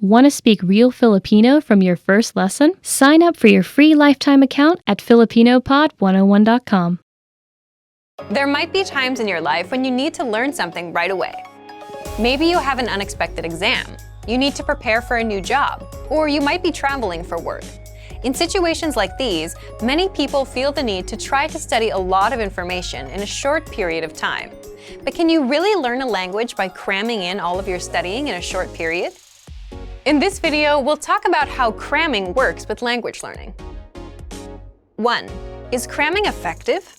Want to speak real Filipino from your first lesson? Sign up for your free lifetime account at filipinopod101.com. There might be times in your life when you need to learn something right away. Maybe you have an unexpected exam, you need to prepare for a new job, or you might be traveling for work. In situations like these, many people feel the need to try to study a lot of information in a short period of time. But can you really learn a language by cramming in all of your studying in a short period? In this video, we'll talk about how cramming works with language learning. 1. Is cramming effective?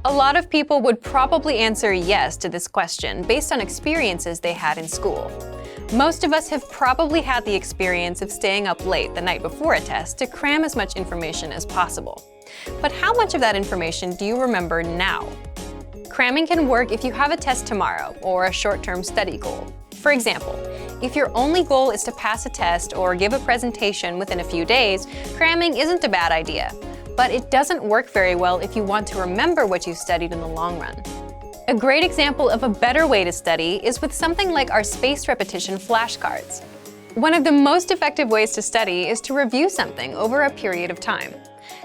A lot of people would probably answer yes to this question based on experiences they had in school. Most of us have probably had the experience of staying up late the night before a test to cram as much information as possible. But how much of that information do you remember now? Cramming can work if you have a test tomorrow or a short-term study goal. For example, if your only goal is to pass a test or give a presentation within a few days, cramming isn't a bad idea. But it doesn't work very well if you want to remember what you studied in the long run. A great example of a better way to study is with something like our spaced repetition flashcards. One of the most effective ways to study is to review something over a period of time.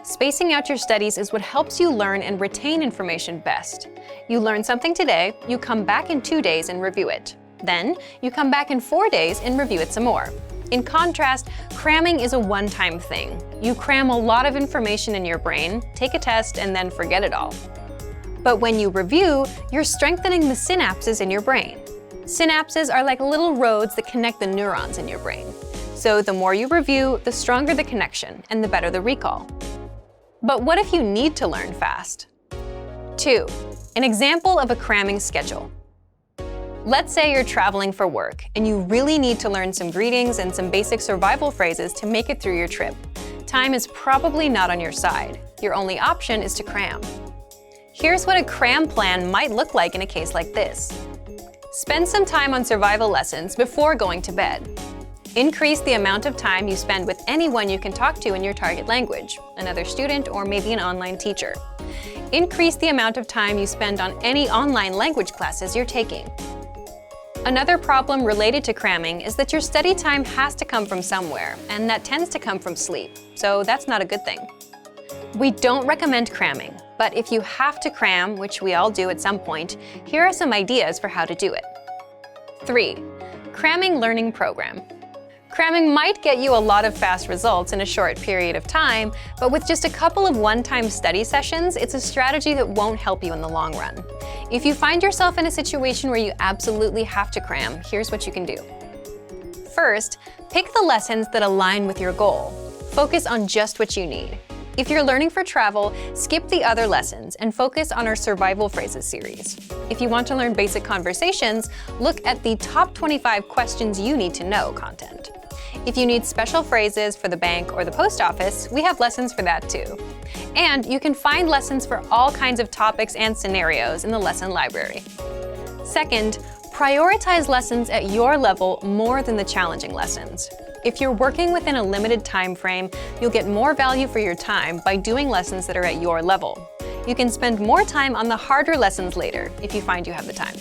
Spacing out your studies is what helps you learn and retain information best. You learn something today, you come back in 2 days and review it. Then, you come back in 4 days and review it some more. In contrast, cramming is a one-time thing. You cram a lot of information in your brain, take a test, and then forget it all. But when you review, you're strengthening the synapses in your brain. Synapses are like little roads that connect the neurons in your brain. So the more you review, the stronger the connection, and the better the recall. But what if you need to learn fast? 2. An example of a cramming schedule. Let's say you're traveling for work, and you really need to learn some greetings and some basic survival phrases to make it through your trip. Time is probably not on your side. Your only option is to cram. Here's what a cram plan might look like in a case like this. Spend some time on survival lessons before going to bed. Increase the amount of time you spend with anyone you can talk to in your target language, another student or maybe an online teacher. Increase the amount of time you spend on any online language classes you're taking. Another problem related to cramming is that your study time has to come from somewhere, and that tends to come from sleep, so that's not a good thing. We don't recommend cramming, but if you have to cram, which we all do at some point, here are some ideas for how to do it. 3. Cramming learning program. Cramming might get you a lot of fast results in a short period of time, but with just a couple of one-time study sessions, it's a strategy that won't help you in the long run. If you find yourself in a situation where you absolutely have to cram, here's what you can do. First, pick the lessons that align with your goal. Focus on just what you need. If you're learning for travel, skip the other lessons and focus on our survival phrases series. If you want to learn basic conversations, look at the top 25 questions you need to know content. If you need special phrases for the bank or the post office, we have lessons for that too. And you can find lessons for all kinds of topics and scenarios in the lesson library. Second, prioritize lessons at your level more than the challenging lessons. If you're working within a limited time frame, you'll get more value for your time by doing lessons that are at your level. You can spend more time on the harder lessons later if you find you have the time.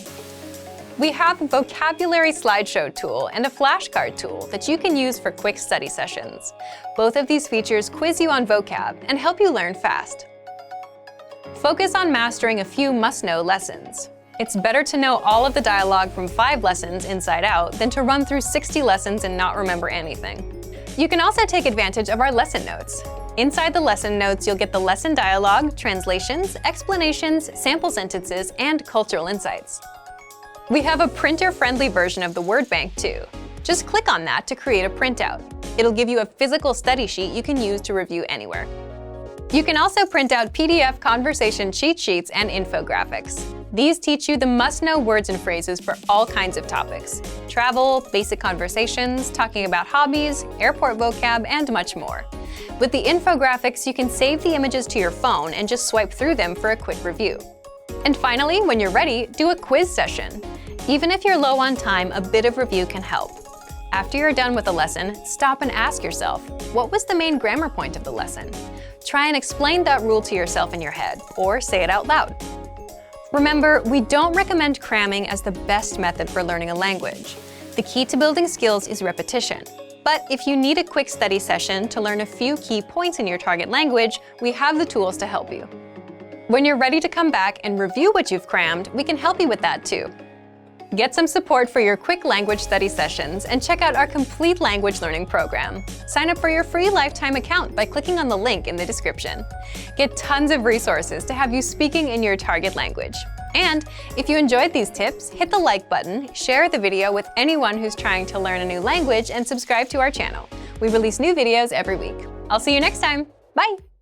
We have a vocabulary slideshow tool and a flashcard tool that you can use for quick study sessions. Both of these features quiz you on vocab and help you learn fast. Focus on mastering a few must-know lessons. It's better to know all of the dialogue from 5 lessons inside out than to run through 60 lessons and not remember anything. You can also take advantage of our lesson notes. Inside the lesson notes, you'll get the lesson dialogue, translations, explanations, sample sentences, and cultural insights. We have a printer-friendly version of the word bank too. Just click on that to create a printout. It'll give you a physical study sheet you can use to review anywhere. You can also print out PDF conversation cheat sheets and infographics. These teach you the must-know words and phrases for all kinds of topics: travel, basic conversations, talking about hobbies, airport vocab, and much more. With the infographics, you can save the images to your phone and just swipe through them for a quick review. And finally, when you're ready, do a quiz session. Even if you're low on time, a bit of review can help. After you're done with a lesson, stop and ask yourself, what was the main grammar point of the lesson? Try and explain that rule to yourself in your head, or say it out loud. Remember, we don't recommend cramming as the best method for learning a language. The key to building skills is repetition. But if you need a quick study session to learn a few key points in your target language, we have the tools to help you. When you're ready to come back and review what you've crammed, we can help you with that too. Get some support for your quick language study sessions and check out our complete language learning program. Sign up for your free lifetime account by clicking on the link in the description. Get tons of resources to have you speaking in your target language. And if you enjoyed these tips, hit the like button, share the video with anyone who's trying to learn a new language, and subscribe to our channel. We release new videos every week. I'll see you next time. Bye!